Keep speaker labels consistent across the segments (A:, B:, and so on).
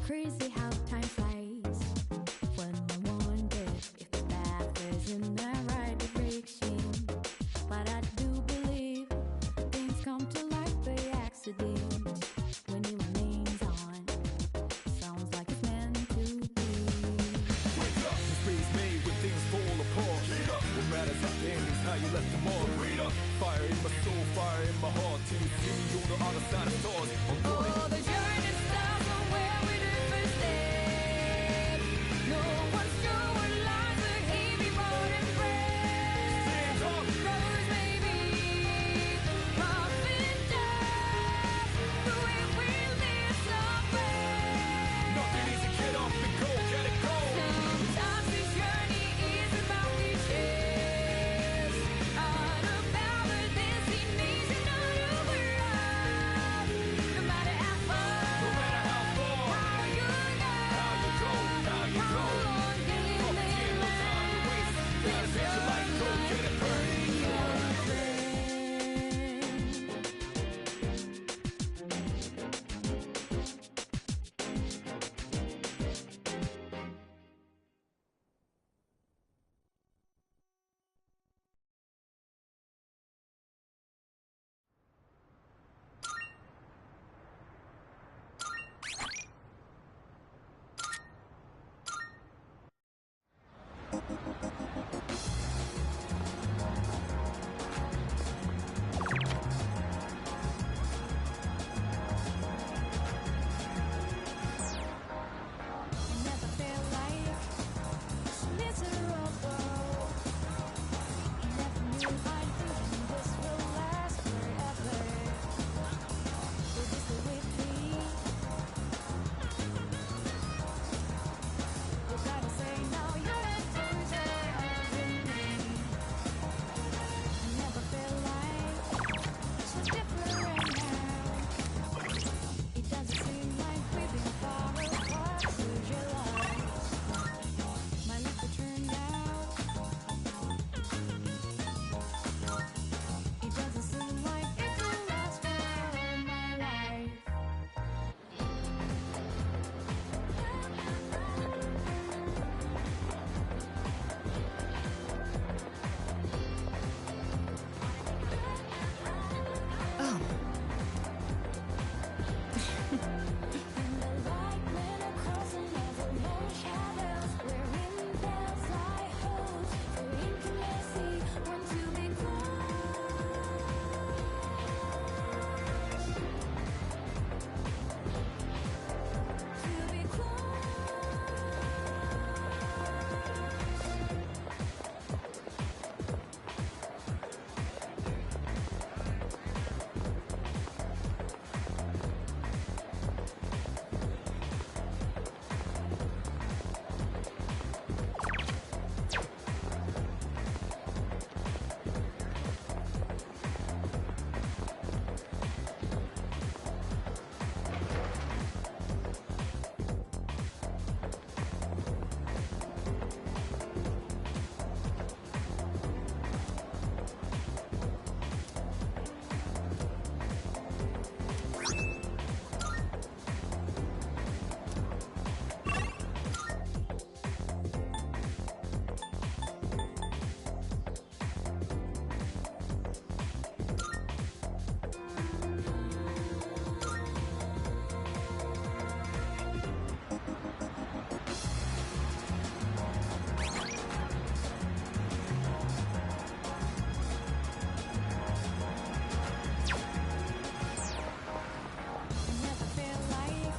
A: Crazy how time flies when I wonder if the path is in the right direction. But I do believe things come to light by accident when it remains on. Sounds like it's meant to be.
B: Wake up, this brings me when things fall apart. What matters at the end is how you left them all. Fire in my soul, fire in my heart. Till you see me on the other side of stars.
A: Oh, the journey starts from where we do first step. No one's sure what lies ahead before the breath. Rose maybe, rough and tough, but we will live somewhere.
B: Nothing easy, get up and go, get it go.
A: Sometimes this journey is about the chase, all about the destination of the world. No matter how far, how you go, how long can you last? This
B: Like, go get it burning.
A: Never felt like miserable. Never knew I'd think this will last forever. But this is with me. You gotta say now you're a loser of me. Never felt like so different now. It doesn't seem like we've been far apart since July. My life will turn out. It doesn't seem like it will last for my life.
C: Oh,
A: In the light, when it crossing over no shadows, wherein bells lie holes for intimacy, want to be close. To be close. Never felt like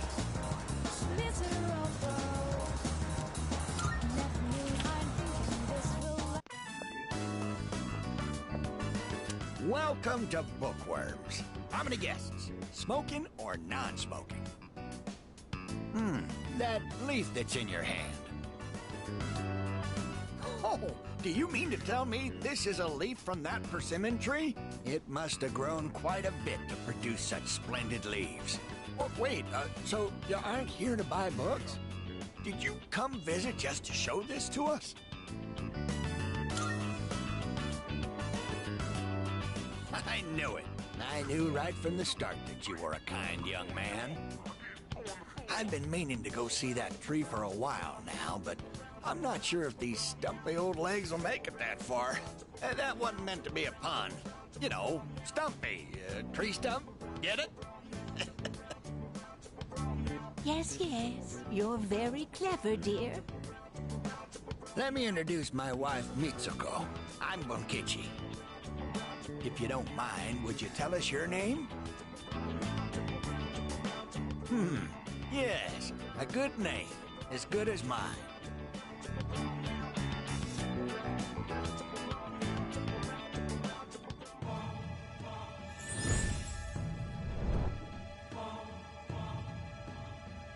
A: miserable. Never knew I'd think this will last.
D: Welcome to Bookworms. How many guests? Smoking or non-smoking? That leaf that's in your hand. Oh, Oh, do you mean to tell me this is a leaf from that persimmon tree? It must have grown quite a bit to produce such splendid leaves. Oh, wait, so you aren't here to buy books? Did you come visit just to show this to us? I knew it. I knew right from the start that you were a kind young man. I've been meaning to go see that tree for a while now, but I'm not sure if these stumpy old legs will make it that far. That wasn't meant to be a pun. You know, stumpy. Tree stump? Get it?
C: Yes, yes. You're very clever, dear.
D: Let me introduce my wife, Mitsuko. I'm Bunkichi. If you don't mind, would you tell us your name? Yes, a good name. As good as mine.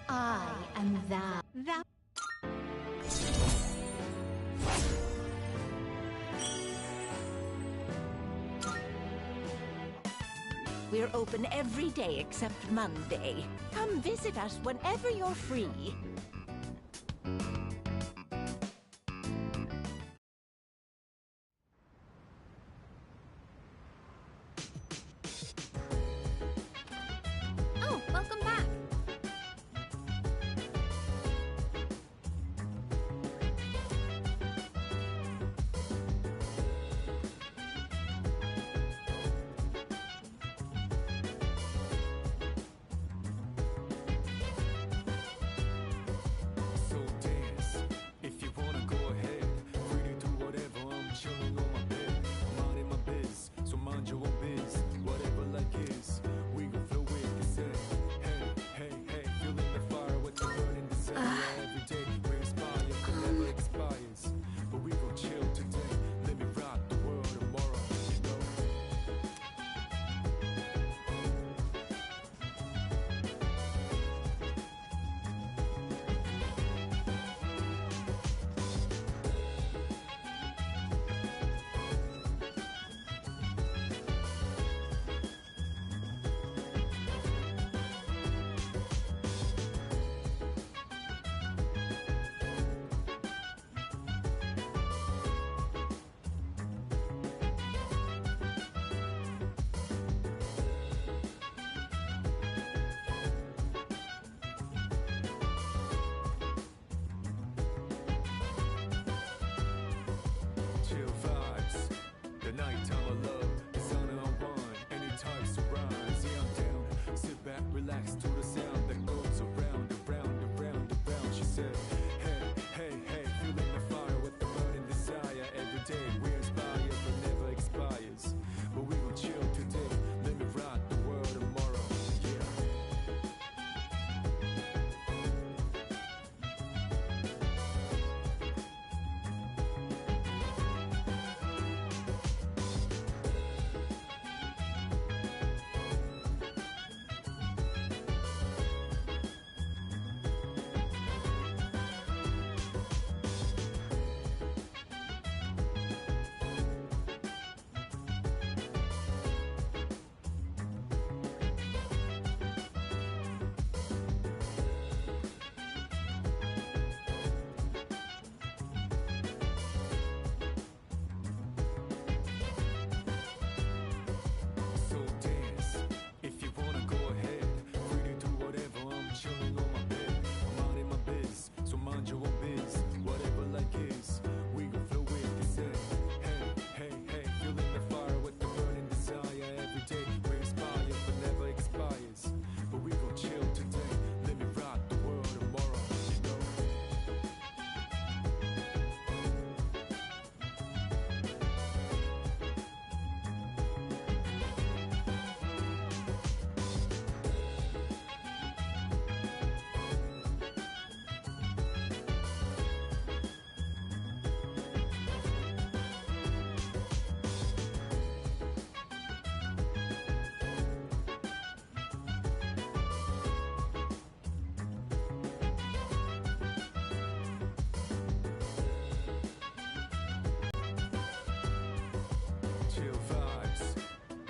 C: I am thou. We're open every day except Monday. Come visit us whenever you're free.
A: Oh, welcome back.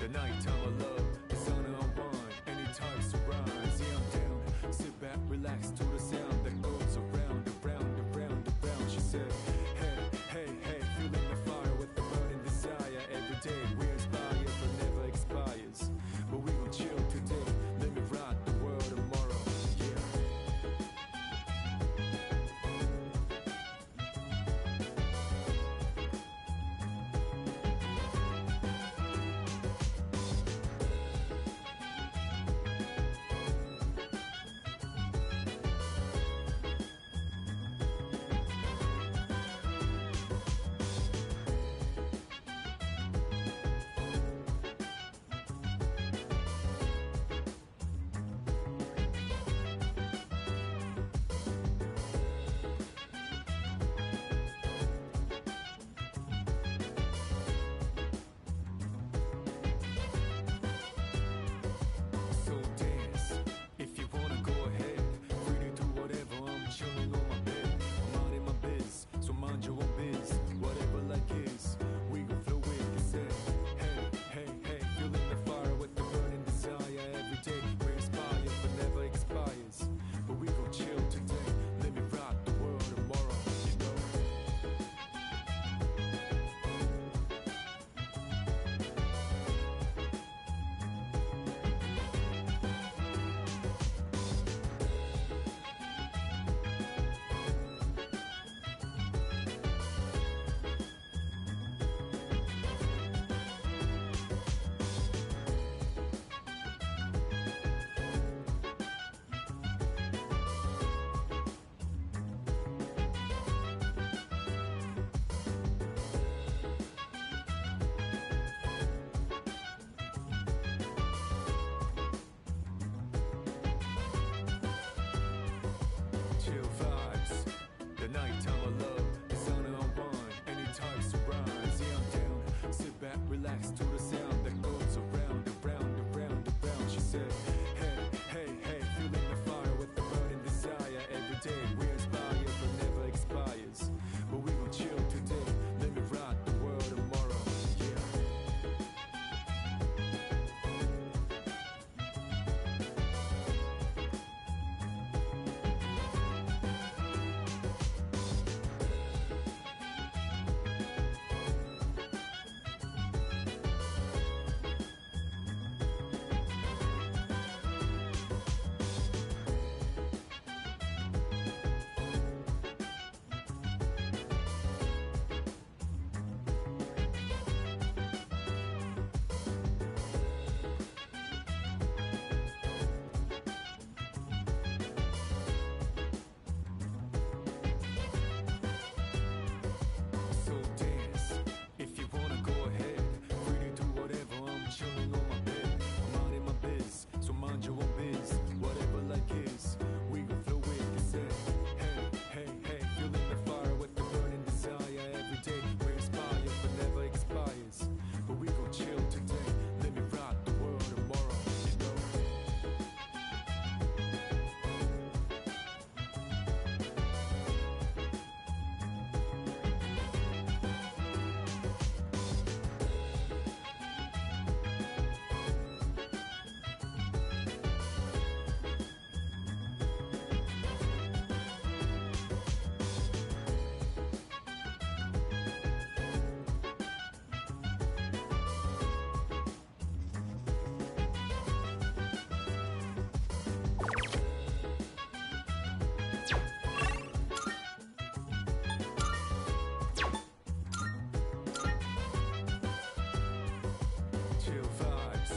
B: The nighttime of love, the sun unwind, any types of rise. Yeah, I'm down. Sit back, relax to the sound that goes around, around, around, around. She said, hey, hey, hey, feeling the fire with the burning desire. Every day we inspire, but never expires. But we gon' chill today. Let me rock the world tomorrow. Yeah. So dance, if you wanna go ahead. Free to do whatever, I'm chilling on my bed. I'm minding my biz, so mind your own biz. Whatever like is, we gon' flow with the set. Hey, hey, hey, feeling the fire with the burning desire. Every day we inspire, but never expires. But we gon' chill today. Let me rock the world tomorrow, you know. Chill vibes, the nighttime of love, the sun unwind, any types of rise. Yeah, I'm down. Sit back, relax to the sound that goes around, around, around, around. She said, hey, hey, hey, feeling the fire with the burning desire. Every day we inspire, but never expires. But we gon' chill today. Let me rock the world tomorrow. Yeah. So dance, if you wanna go ahead. Free to do whatever, I'm chilling on my bed. I'm minding my biz, so mind your own biz. Whatever like is, we gon' flow with the set. Hey, hey, hey, feeling the fire with the burning desire. Every day we inspire, but never expires. But we gon' chill today. Let me rock the world tomorrow, you know. Chill vibes.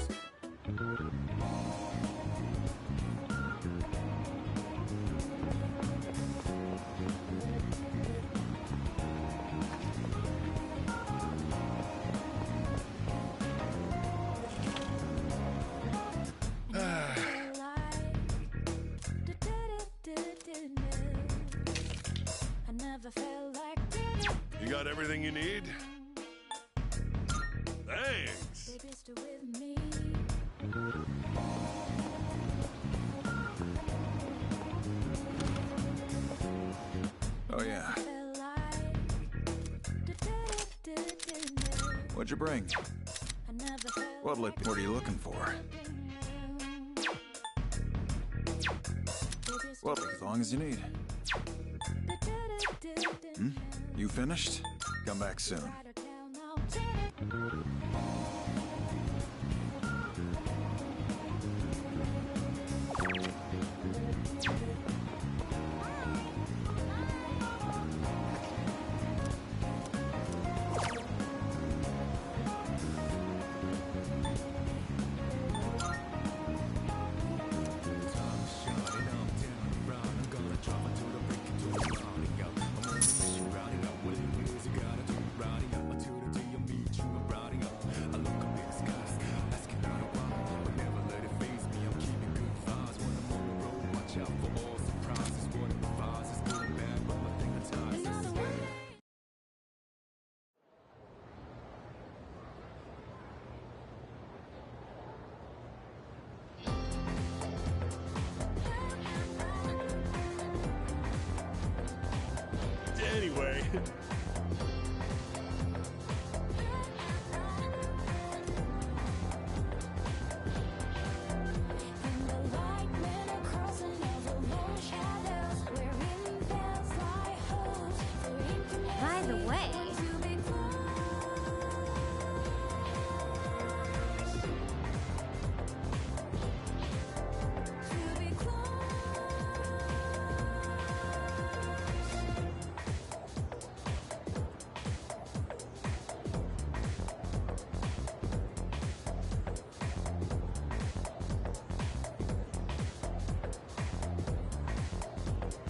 A: I never felt like this.
E: You got everything you need? Thanks.
A: Baby, stay with me.
F: Oh, yeah.
A: Felt like
F: What'd you bring?
A: I never felt
F: What are you looking for? Well, as long as you need. You finished? Come back soon.
E: Anyway.
A: In the light, men are crossing over long shadows, wherein bells lie holes for intimacy.
G: By the way,
A: To be close, to be close.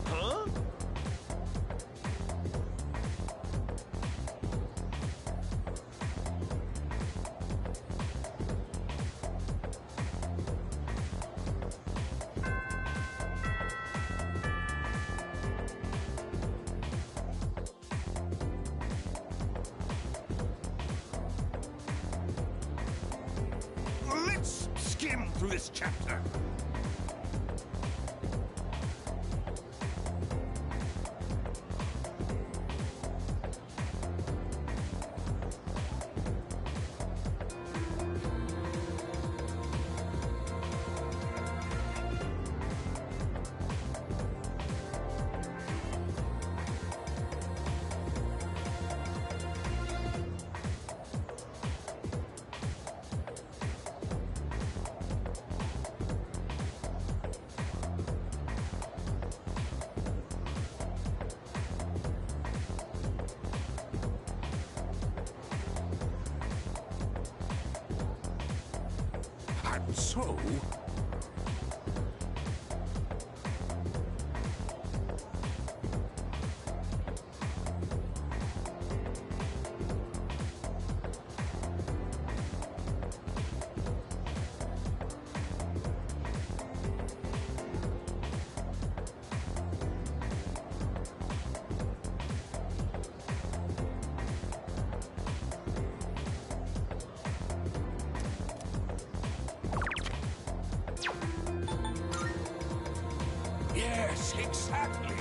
E: Huh?
D: Let's skim through this chapter. And so, yes, exactly.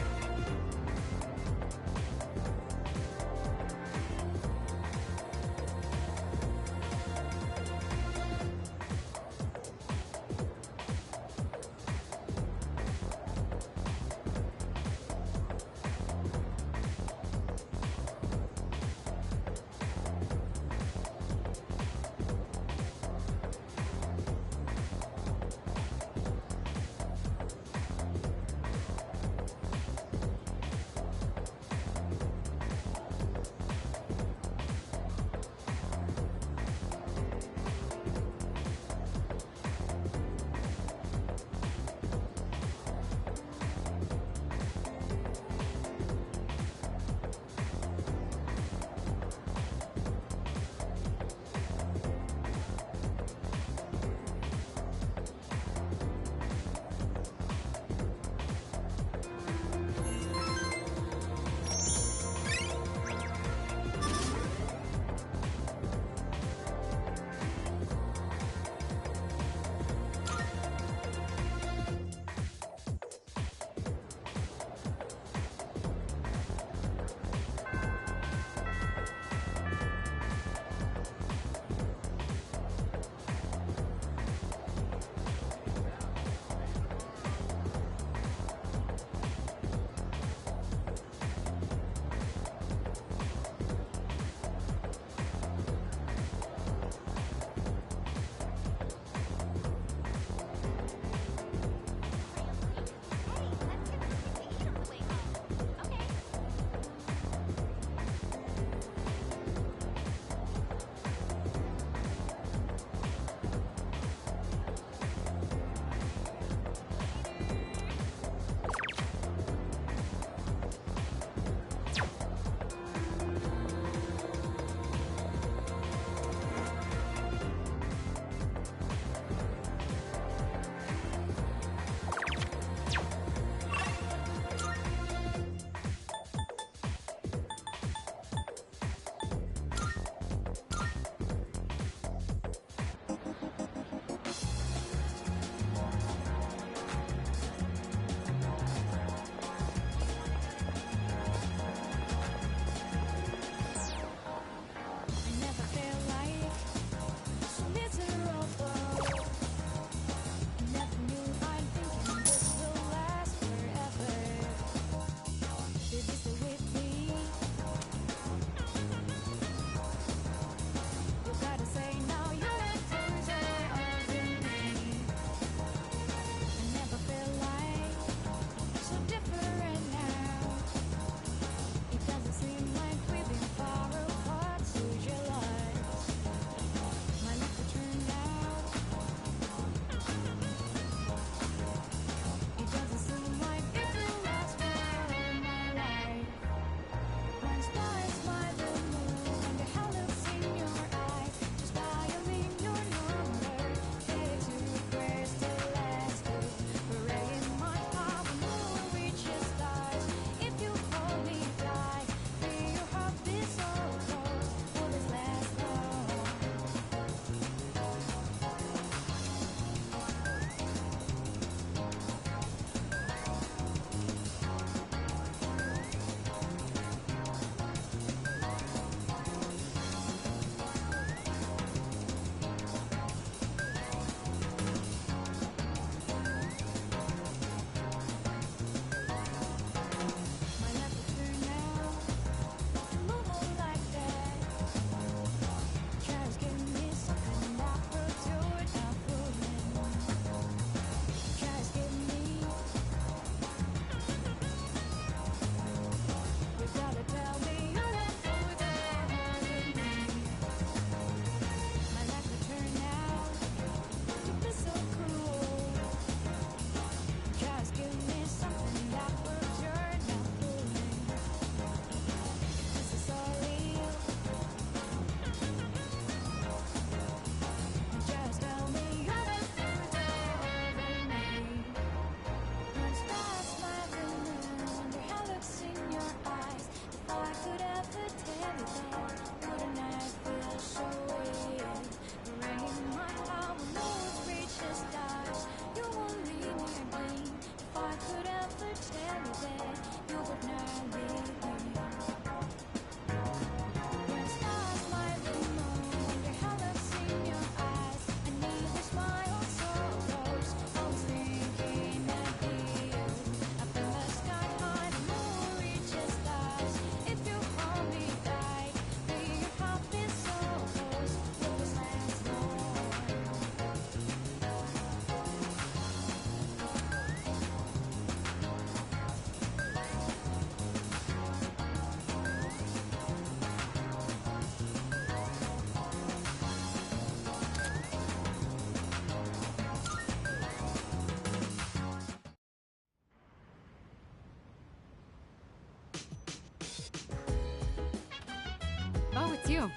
G: you.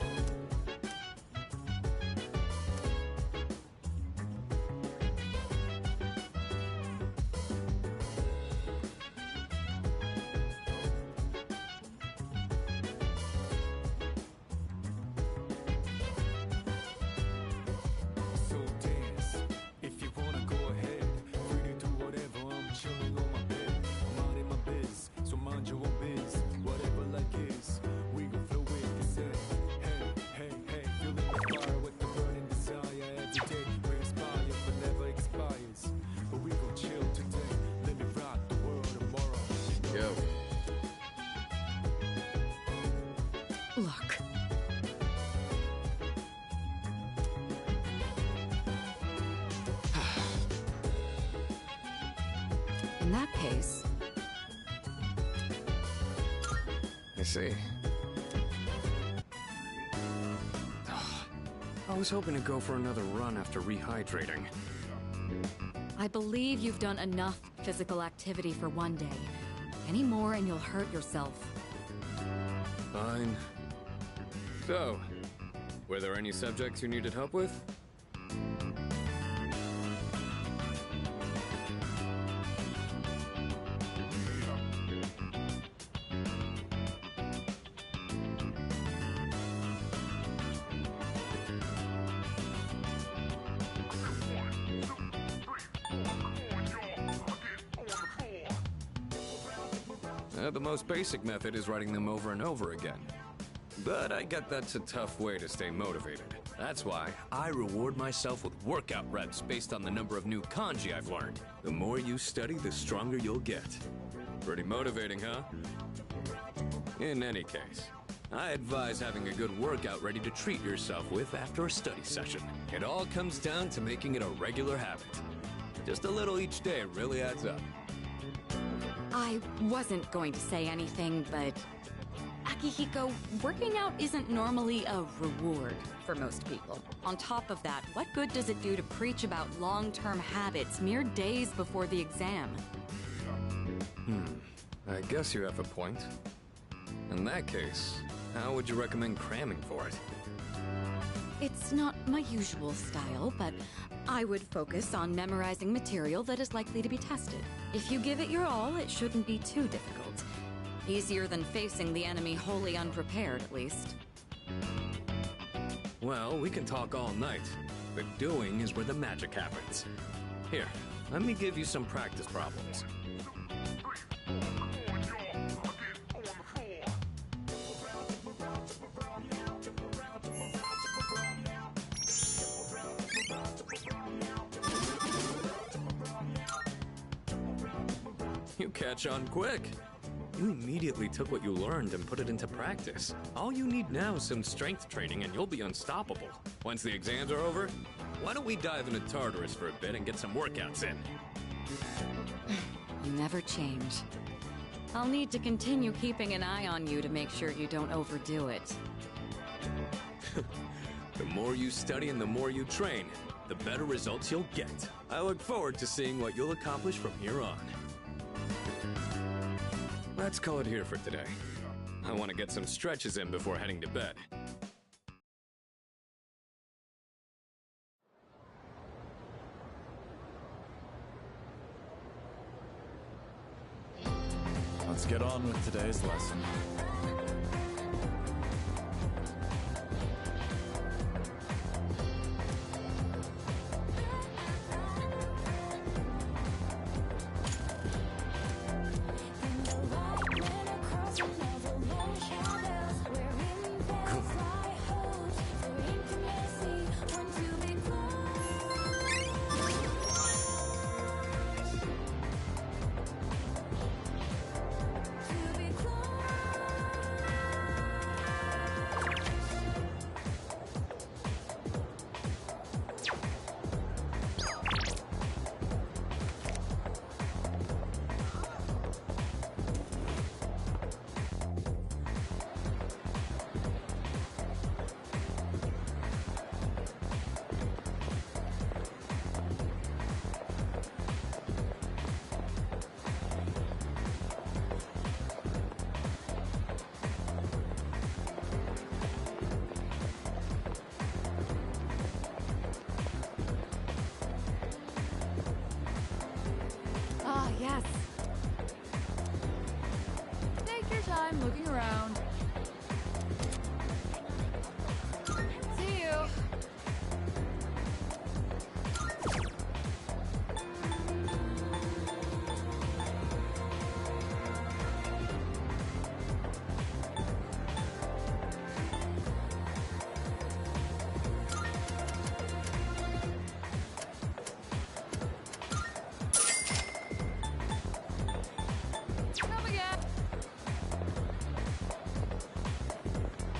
B: So dance, if you wanna go ahead. Free to do whatever, I'm chilling on my bed. I'm out in my biz, so mind your own biz. Whatever like is, we gon' flow with this head. Hey, hey, hey, feeling the fire with the burning desire every day. We inspire but never expires. But we gon' chill today. Let me rock the world tomorrow.
H: Yo.
G: Look. In that case,
H: I see. I was hoping to go for another run after rehydrating.
G: I believe you've done enough physical activity for one day. Any more and you'll hurt yourself.
H: Fine. So, were there any subjects you needed help with? The most basic method is writing them over and over again. But I get that's a tough way to stay motivated. That's why I reward myself with workout reps based on the number of new kanji I've learned. The more you study, the stronger you'll get. Pretty motivating, huh? In any case, I advise having a good workout ready to treat yourself with after a study session. It all comes down to making it a regular habit. Just a little each day really adds up.
G: I wasn't going to say anything, but Akihiko, working out isn't normally a reward for most people. On top of that, what good does it do to preach about long-term habits mere days before the exam?
H: I guess you have a point. In that case, how would you recommend cramming for it?
G: It's not my usual style, but I would focus on memorizing material that is likely to be tested. If you give it your all, it shouldn't be too difficult. Easier than facing the enemy wholly unprepared, at least.
H: Well, we can talk all night, but doing is where the magic happens. Here, let me give you some practice problems. You catch on quick. You immediately took what you learned and put it into practice. All you need now is some strength training and you'll be unstoppable. Once the exams are over, why don't we dive into Tartarus for a bit and get some workouts in?
G: You never change. I'll need to continue keeping an eye on you to make sure you don't overdo it.
H: The more you study and the more you train, the better results you'll get. I look forward to seeing what you'll accomplish from here on. Let's call it here for today. I want to get some stretches in before heading to bed.
F: Let's get on with today's lesson.
A: I'm looking around. See you. Come again.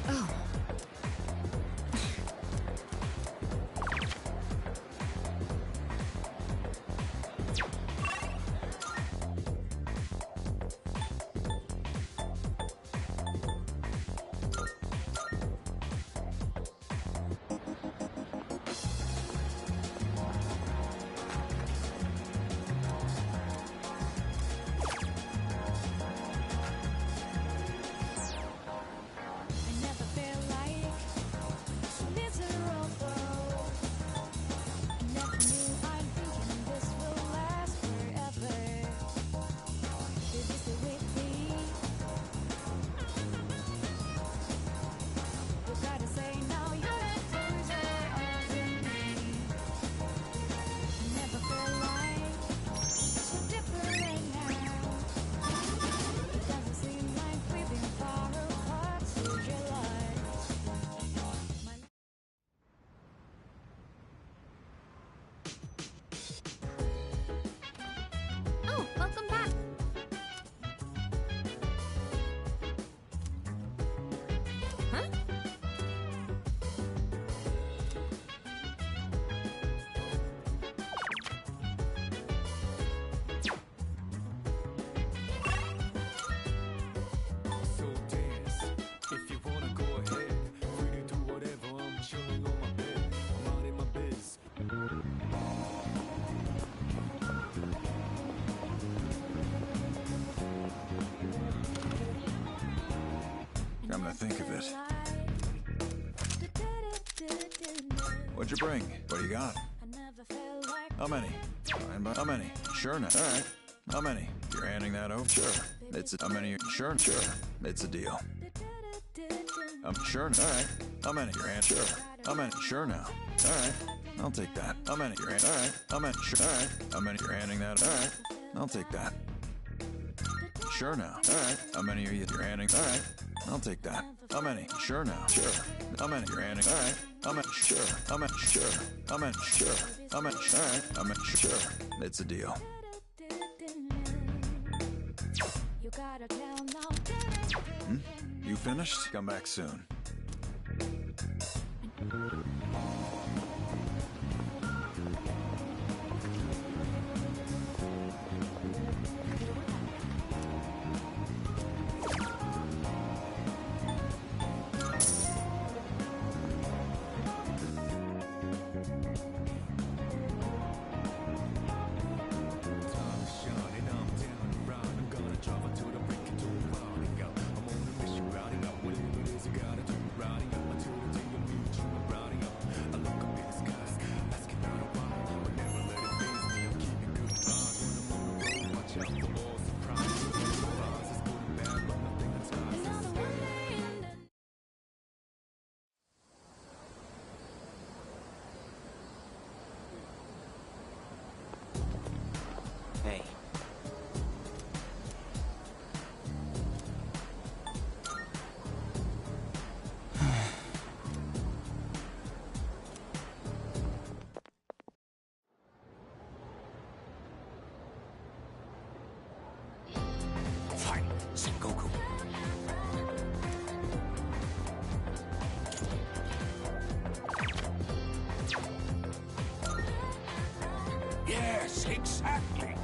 G: Oh.
A: I never felt like miserable. Never knew I'm thinking this will last forever. Did you stay with me? You gotta say now you're closer to me. Never felt like so different now. It doesn't seem like we've been far apart since July. My
G: Oh, welcome back. Huh?
B: So dance, if you wanna go ahead. Free to do whatever, I'm chilling on my bed. I'm out in my biz.
F: Come to think of it. What'd you bring? What do you got?
A: I never felt like
F: How many? Fine, but how many? Sure now. All right. How many? You're handing that over? Sure. It's a, how many? Sure. It's a deal. Sure. All right. How many? You're hand. Sure. How many? Sure now. All right. I'll take that. How many? You're hand. All right. How many? Sure. All right. How many? You're handing that? All right. I'll take that. Sure now. All right. How many are you? You're handing? All right. I'll take that. How many? Sure now. Sure. How many? You're handing? All right. How many? Sure. How many? Sure. How many? Sure. How many? All right. How many? Sure. It's a deal.
A: you gotta tell now.
F: You finished? Come back soon.
B: Time shining, I'm down and round. I'm gonna drive her to the break into a routing out. I'm on a mission routing out. Whatever it is you gotta do, routing out until the day you meet you. I'm routing out. I look up in the skies, asking out a why, but never let it faze me. I'm keeping good vibes when I'm on the road. Watch out for all surprises. Vibes is good and bad, but nothing that's
A: Another one day and then
D: Hey. Fight, Sengoku. Yes, exactly.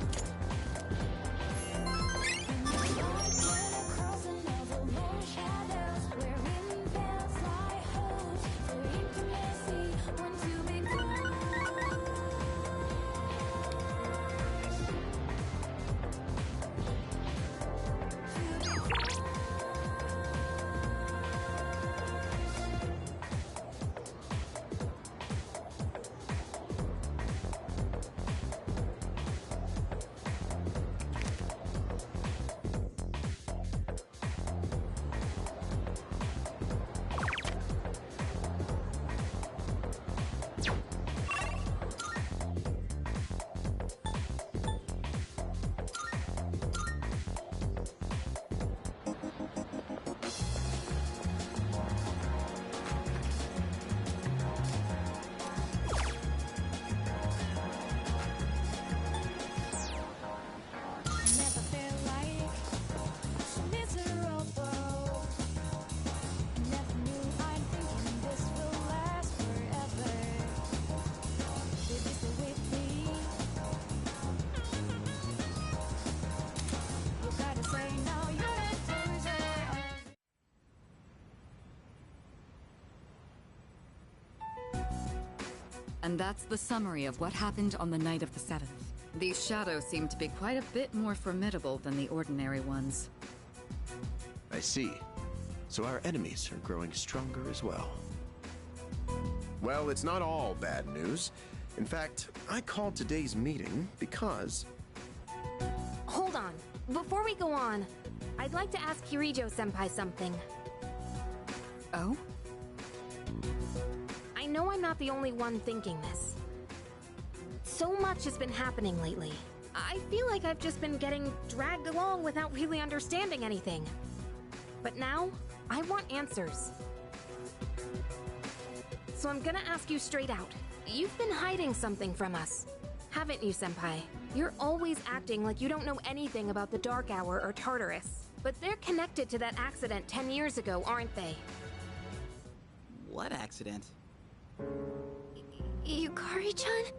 A: across another long shadows, wherein bells lie host for intimacy, want to be close.
G: And that's the summary of what happened on the night of the 7th. These shadows seem to be quite a bit more formidable than the ordinary ones.
I: I see. So our enemies are growing stronger as well. Well, it's not all bad news. In fact, I called today's meeting because...
J: Hold on. Before we go on, I'd like to ask Kirijo-senpai something.
G: Oh?
J: I know I'm not the only one thinking this. So much has been happening lately. I feel like I've just been getting dragged along without really understanding anything. But now, I want answers. So I'm gonna ask you straight out. You've been hiding something from us, haven't you, Senpai? You're always acting like you don't know anything about the Dark Hour or Tartarus. But they're connected to that accident 10 years ago, aren't they?
K: What accident?
J: Yukari-chan?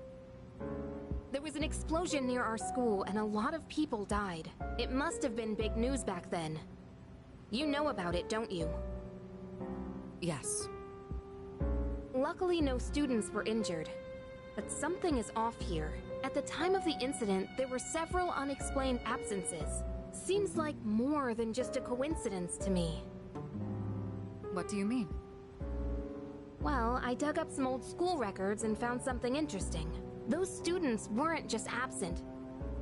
J: There was an explosion near our school and a lot of people died. It must have been big news back then. You know about it, don't you?
G: Yes.
J: Luckily, no students were injured. But something is off here. At the time of the incident, there were several unexplained absences. Seems like more than just a coincidence to me.
G: What do you mean?
J: Well, I dug up some old school records and found something interesting. Those students weren't just absent.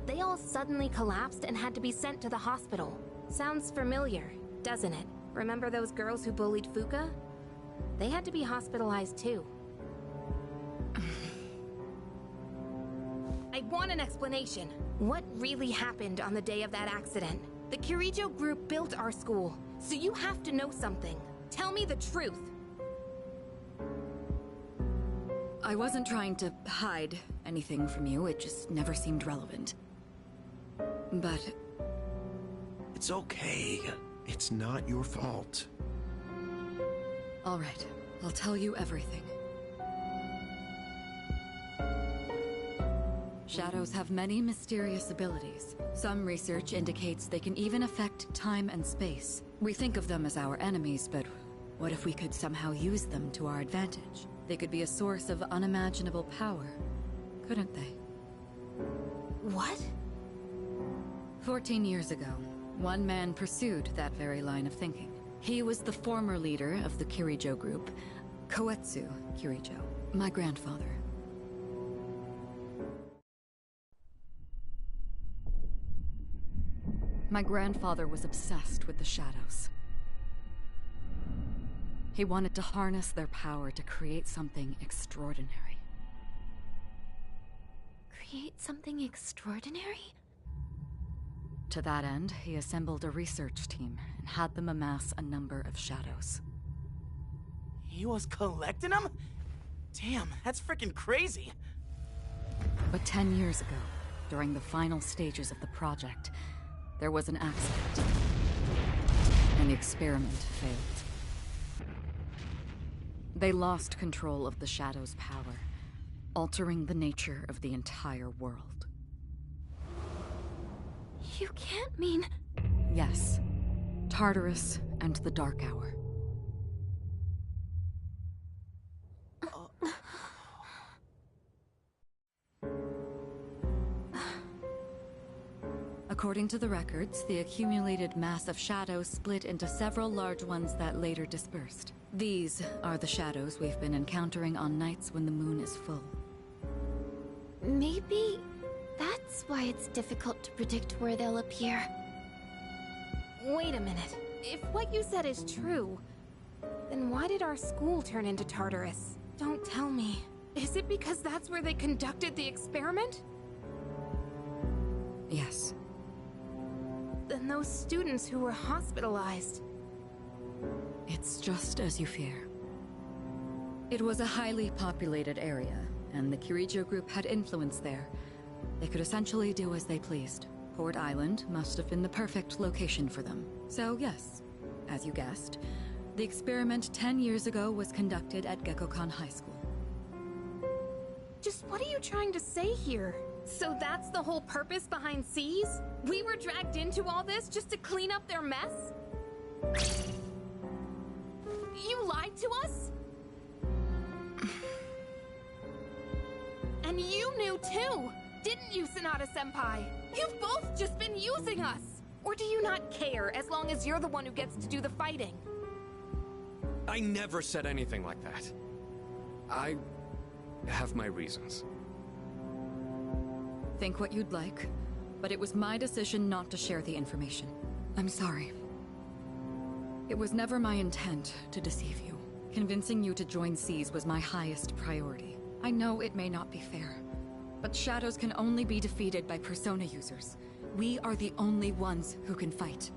J: They all suddenly collapsed and had to be sent to the hospital. Sounds familiar, doesn't it? Remember those girls who bullied Fuka? They had to be hospitalized too. I want an explanation. What really happened on the day of that accident? The Kirijo group built our school, so you have to know something. Tell me the truth.
G: I wasn't trying to hide anything from you, it just never seemed relevant. But...
I: It's okay. It's not your fault.
G: all right, I'll tell you everything. Shadows have many mysterious abilities. Some research indicates they can even affect time and space. We think of them as our enemies, but what if we could somehow use them to our advantage? They could be a source of unimaginable power, couldn't they?
J: What?
G: 14 years ago, one man pursued that very line of thinking. He was the former leader of the Kirijo group, Koetsu Kirijo, my grandfather. My grandfather was obsessed with the shadows. He wanted to harness their power to create something extraordinary.
J: Create something extraordinary?
G: To that end, he assembled a research team and had them amass a number of shadows.
K: He was collecting them? Damn, that's freaking crazy.
G: But 10 years ago, during the final stages of the project, there was an accident, and the experiment failed. They lost control of the Shadow's power, altering the nature of the entire world.
J: You can't mean...
G: Yes, Tartarus and the Dark Hour. According to the records, the accumulated mass of shadows split into several large ones that later dispersed. These are the shadows we've been encountering on nights when the moon is full.
J: Maybe that's why it's difficult to predict where they'll appear. Wait a minute. If what you said is true, then why did our school turn into Tartarus? Don't tell me. Is it because that's where they conducted the experiment?
G: Yes.
J: Then those students who were hospitalized...
G: It's just as you fear. It was a highly populated area, and the Kirijo group had influence there. They could essentially do as they pleased. Port Island must have been the perfect location for them. So yes, as you guessed, the experiment 10 years ago was conducted at Gekkokan High School.
J: Just what are you trying to say here? So that's the whole purpose behind C's? We were dragged into all this just to clean up their mess? You lied to us? And you knew too! Didn't you, Sonata-senpai? You've both just been using us! Or do you not care as long as you're the one who gets to do the fighting?
H: I never said anything like that. I have my reasons.
G: Think what you'd like, but it was my decision not to share the information. I'm sorry. It was never my intent to deceive you. Convincing you to join Seas was my highest priority. I know it may not be fair, but shadows can only be defeated by persona users. We are the only ones who can fight.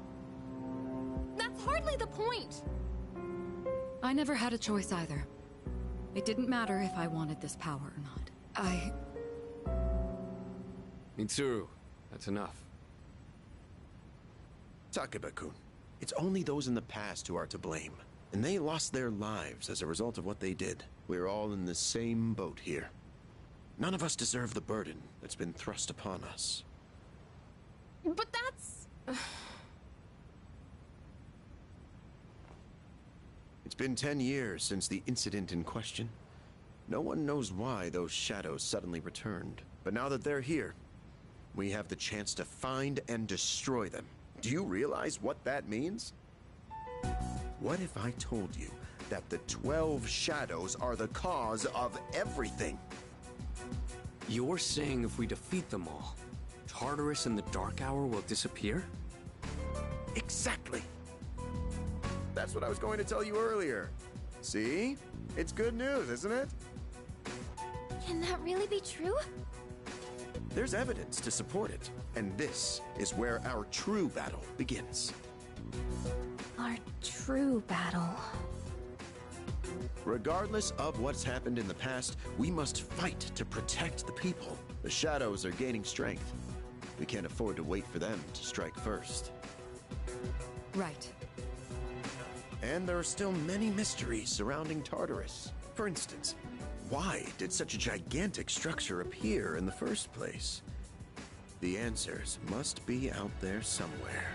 J: That's hardly the point!
G: I never had a choice either. It didn't matter if I wanted this power or not.
H: Mitsuru, that's enough.
I: Takeba-kun, it's only those in the past who are to blame. And they lost their lives as a result of what they did. We're all in the same boat here. None of us deserve the burden that's been thrust upon us.
J: But that's...
I: It's been 10 years since the incident in question. No one knows why those shadows suddenly returned. But now that they're here, we have the chance to find and destroy them. Do you realize what that means? What if I told you that the 12 shadows are the cause of everything?
H: You're saying if we defeat them all, Tartarus and the Dark Hour will disappear?
I: Exactly. That's what I was going to tell you earlier. See? It's good news, isn't it?
J: Can that really be true?
I: There's evidence to support it, and this is where our true battle begins.
J: Our true battle.
I: Regardless of what's happened in the past, we must fight to protect the people. The shadows are gaining strength. We can't afford to wait for them to strike first.
G: Right.
I: And there are still many mysteries surrounding Tartarus. For instance, why did such a gigantic structure appear in the first place? The answers must be out there somewhere.